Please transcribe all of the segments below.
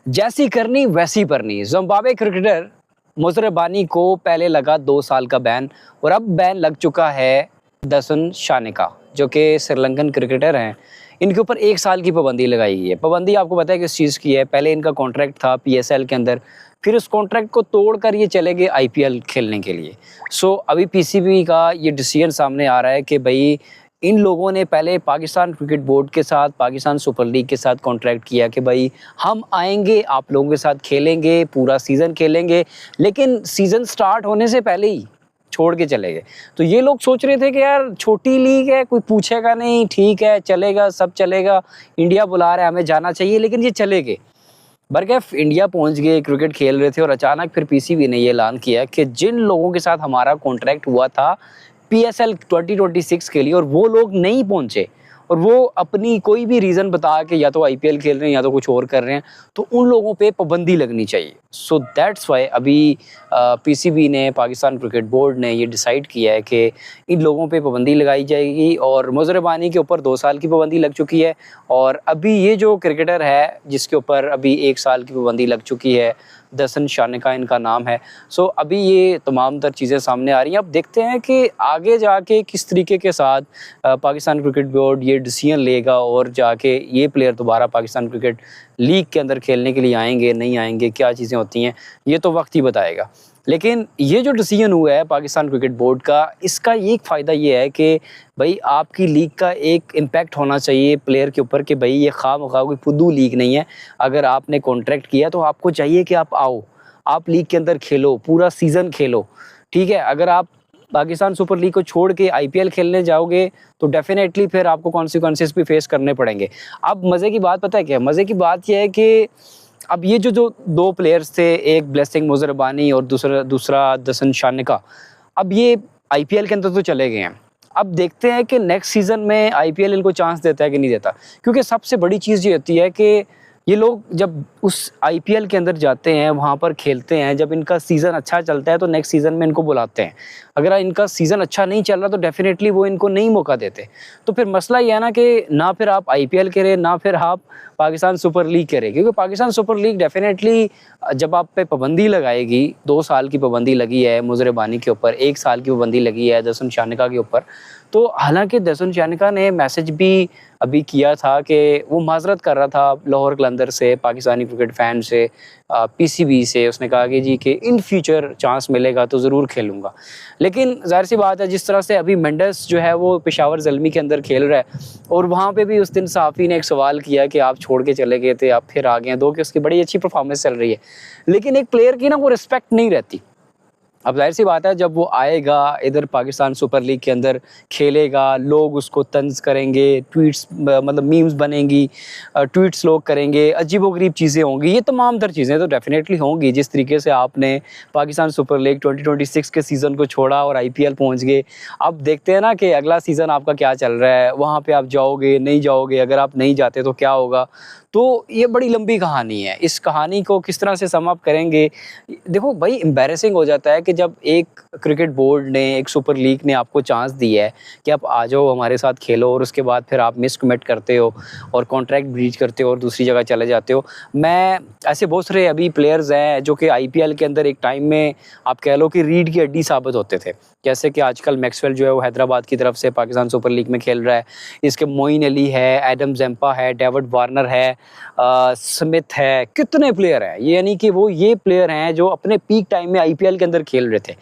जैसी करनी वैसी परनी। ज़िम्बाब्वे क्रिकेटर मुज़र रबानी को पहले लगा 2 साल का बैन और अब बैन लग चुका है दसन शानिका जो कि श्रीलंकन क्रिकेटर हैं। इनके ऊपर 1 साल की पाबंदी लगाई गई है। पाबंदी आपको पता है किस चीज़ की है? पहले इनका कॉन्ट्रैक्ट था पीएसएल के अंदर, फिर उस कॉन्ट्रैक्ट को तोड़कर ये चले गए आईपीएल खेलने के लिए। अभी पीसीबी का ये डिसीजन सामने आ रहा है कि भई इन लोगों ने पहले पाकिस्तान क्रिकेट बोर्ड के साथ, पाकिस्तान सुपर लीग के साथ कॉन्ट्रैक्ट किया कि भाई हम आएँगे, आप लोगों के साथ खेलेंगे, पूरा सीज़न खेलेंगे, लेकिन सीज़न स्टार्ट होने से पहले ही छोड़ के चले गए। तो ये लोग सोच रहे थे कि यार छोटी लीग है, कोई पूछेगा नहीं, ठीक है, चलेगा, सब चलेगा, इंडिया बुला रहा है, हमें जाना चाहिए, लेकिन ये चले गए। बरगैफ इंडिया पहुंच गए, क्रिकेट खेल रहे थे और अचानक फिर पीसीबी ने ये ऐलान किया कि जिन लोगों के साथ हमारा कॉन्ट्रैक्ट हुआ था पीएसएल 2026 के लिए और वो लोग नहीं पहुंचे और वो अपनी कोई भी रीज़न बता के या तो आईपीएल खेल रहे हैं या तो कुछ और कर रहे हैं, तो उन लोगों पे पाबंदी लगनी चाहिए। सो दैट्स वाई अभी पीसीबी ने, पाकिस्तान क्रिकेट बोर्ड ने ये डिसाइड किया है कि इन लोगों पे पाबंदी लगाई जाएगी और मुज़र रबानी के ऊपर 2 साल की पाबंदी लग चुकी है और अभी ये जो क्रिकेटर है जिसके ऊपर अभी 1 साल की पाबंदी लग चुकी है, दसन शानिका इनका नाम है। अभी ये तमाम तर चीज़ें सामने आ रही हैं। अब देखते हैं कि आगे जाके किस तरीके के साथ पाकिस्तान क्रिकेट बोर्ड ये डिसीजन लेगा और जाके ये प्लेयर दोबारा पाकिस्तान क्रिकेट लीग के अंदर खेलने के लिए आएंगे, नहीं आएंगे, क्या चीज़ें होती हैं, ये तो वक्त ही बताएगा। लेकिन ये जो डिसीजन हुआ है पाकिस्तान क्रिकेट बोर्ड का, इसका एक फ़ायदा ये है कि भाई आपकी लीग का एक इम्पैक्ट होना चाहिए प्लेयर के ऊपर कि भाई ये खामखा कोई फुद्दू लीग नहीं है। अगर आपने कॉन्ट्रैक्ट किया तो आपको चाहिए कि आप आओ, आप लीग के अंदर खेलो, पूरा सीज़न खेलो, ठीक है? अगर आप पाकिस्तान सुपर लीग को छोड़ के आईपीएल खेलने जाओगे तो डेफिनेटली फिर आपको कॉन्सिक्वेंसेस भी फेस करने पड़ेंगे। अब मज़े की बात पता है क्या है? मज़े की बात यह है कि अब ये जो 2 प्लेयर्स थे, एक ब्लेसिंग मुज़र रबानी और दूसरा दसन शानिका, अब ये आईपीएल के अंदर तो चले गए हैं। अब देखते हैं कि नेक्स्ट सीज़न में आईपीएल इनको चांस देता है कि नहीं देता, क्योंकि सबसे बड़ी चीज़ ये होती है कि ये लोग जब उस आईपीएल के अंदर जाते हैं, वहाँ पर खेलते हैं, जब इनका सीज़न अच्छा चलता है तो नेक्स्ट सीज़न में इनको बुलाते हैं। अगर इनका सीज़न अच्छा नहीं चल रहा तो डेफिनेटली वो इनको नहीं मौका देते। तो फिर मसला ये है ना कि ना फिर आप आईपीएल करें, ना फिर आप पाकिस्तान सुपर लीग करें, क्योंकि पाकिस्तान सुपर लीग डेफिनेटली जब आप पे पाबंदी लगाएगी, 2 साल की पाबंदी लगी है मुज़र रबानी के ऊपर, 1 साल की पाबंदी लगी है दसन शानिका के ऊपर। तो हालांकि दसन शानिका ने मैसेज भी अभी किया था कि वो माजरत कर रहा था लाहौर कलंदर से, पाकिस्तानी क्रिकेट फ़ैन से, पीसीबी से। उसने कहा कि जी कि इन फ्यूचर चांस मिलेगा तो ज़रूर खेलूँगा। लेकिन ज़ाहिर सी बात है, जिस तरह से अभी मेंडस जो है वो पेशावर ज़ल्मी के अंदर खेल रहा है और वहाँ पे भी उस दिन सहाफ़ी ने एक सवाल किया कि आप छोड़ के चले गए थे, आप फिर आ गए हैं, दो कि उसकी बड़ी अच्छी परफॉर्मेंस चल रही है, लेकिन एक प्लेयर की ना वो रिस्पेक्ट नहीं रहती। अब ज़ाहिर सी बात है, जब वो आएगा इधर पाकिस्तान सुपर लीग के अंदर खेलेगा, लोग उसको तंज़ करेंगे, ट्वीट्स मतलब मीम्स बनेंगी, ट्वीट्स लोग करेंगे, अजीबोगरीब चीज़ें होंगी, ये तमाम तर चीज़ें तो डेफिनेटली होंगी। जिस तरीके से आपने पाकिस्तान सुपर लीग 2026 के सीज़न को छोड़ा और आईपीएल पहुंच गए, अब देखते हैं ना कि अगला सीज़न आपका क्या चल रहा है, वहाँ पे आप जाओगे, नहीं जाओगे, अगर आप नहीं जाते तो क्या होगा। तो ये बड़ी लंबी कहानी है, इस कहानी को किस तरह से सम अप करेंगे। देखो भाई, एम्बैरेसिंग हो जाता है कि जब एक क्रिकेट बोर्ड ने, एक सुपर लीग ने आपको चांस दी है कि आप आ जाओ हमारे साथ खेलो और उसके बाद फिर आप मिसकमिट करते हो और कॉन्ट्रैक्ट ब्रीच करते हो और दूसरी जगह चले जाते हो। मैं ऐसे बहुत सारे अभी प्लेयर्स हैं जो कि आईपीएल के अंदर एक टाइम में आप कह लो कि रीढ़ की हड्डी साबित होते थे, जैसे कि आजकल मैक्सवेल जो है वो हैदराबाद की तरफ से पाकिस्तान सुपर लीग में खेल रहा है। इसके मोइन अली है, एडम ज़ेम्पा है, डेविड वार्नर है, स्मिथ है, कितने प्लेयर हैं। ये यानी कि वो ये प्लेयर हैं जो अपने पीक टाइम में आईपीएल के अंदर खेल रहे थे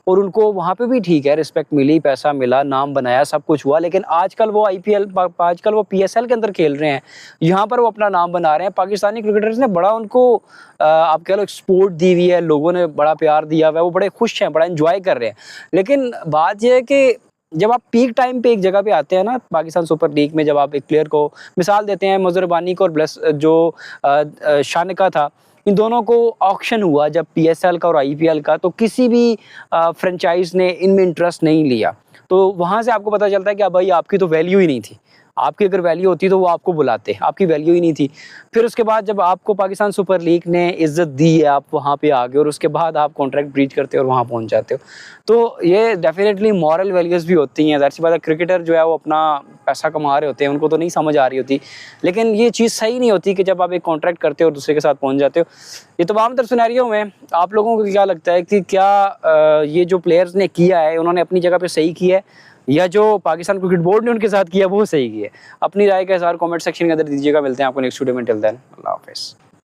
और उनको वहाँ पे भी ठीक है, रिस्पेक्ट मिली, पैसा मिला, नाम बनाया, सब कुछ हुआ। लेकिन आजकल वो आजकल वो पीएसएल के अंदर खेल रहे हैं, यहाँ पर वो अपना नाम बना रहे हैं। पाकिस्तानी क्रिकेटर्स ने बड़ा उनको आप कह लो सपोर्ट दी हुई है, लोगों ने बड़ा प्यार दिया हुआ है, वो बड़े खुश हैं, बड़ा एंजॉय कर रहे हैं। लेकिन बात यह है कि जब आप पीक टाइम पे एक जगह पे आते हैं ना, पाकिस्तान सुपर लीग में, जब आप एक प्लेयर को मिसाल देते हैं, मुज़र रबानी को और शानिका था, इन दोनों को ऑक्शन हुआ जब पीएसएल का और आईपीएल का, तो किसी भी फ्रेंचाइज ने इनमें इंटरेस्ट नहीं लिया। तो वहाँ से आपको पता चलता है कि अब भाई आपकी तो वैल्यू ही नहीं थी, आपकी अगर वैल्यू होती तो वो आपको बुलाते, आपकी वैल्यू ही नहीं थी। फिर उसके बाद जब आपको पाकिस्तान सुपर लीग ने इज़्ज़त दी है, आप वहाँ पे आ गए और उसके बाद आप कॉन्ट्रैक्ट ब्रीच करते हो और वहाँ पहुँच जाते हो। तो ये डेफ़िनेटली मॉरल वैल्यूज़ भी होती हैं, ज़ाहिर-सी बात है क्रिकेटर जो है वो अपना पैसा कमा रहे होते हैं, उनको तो नहीं समझ आ रही होती। लेकिन ये चीज़ सही नहीं होती कि जब आप एक कॉन्ट्रैक्ट करते हो और दूसरे के साथ पहुँच जाते हो। ये तमाम तर सिनेरियो में आप लोगों को क्या लगता है कि क्या ये जो प्लेयर्स ने किया है उन्होंने अपनी जगह पे सही किया है या जो पाकिस्तान क्रिकेट बोर्ड ने उनके साथ किया वो सही किया है? अपनी राय का इज़हार कमेंट सेक्शन के अंदर दीजिएगा। मिलते हैं आपको नेक्स्ट वीडियो में, टिल देन अल्लाह हाफ़िज़।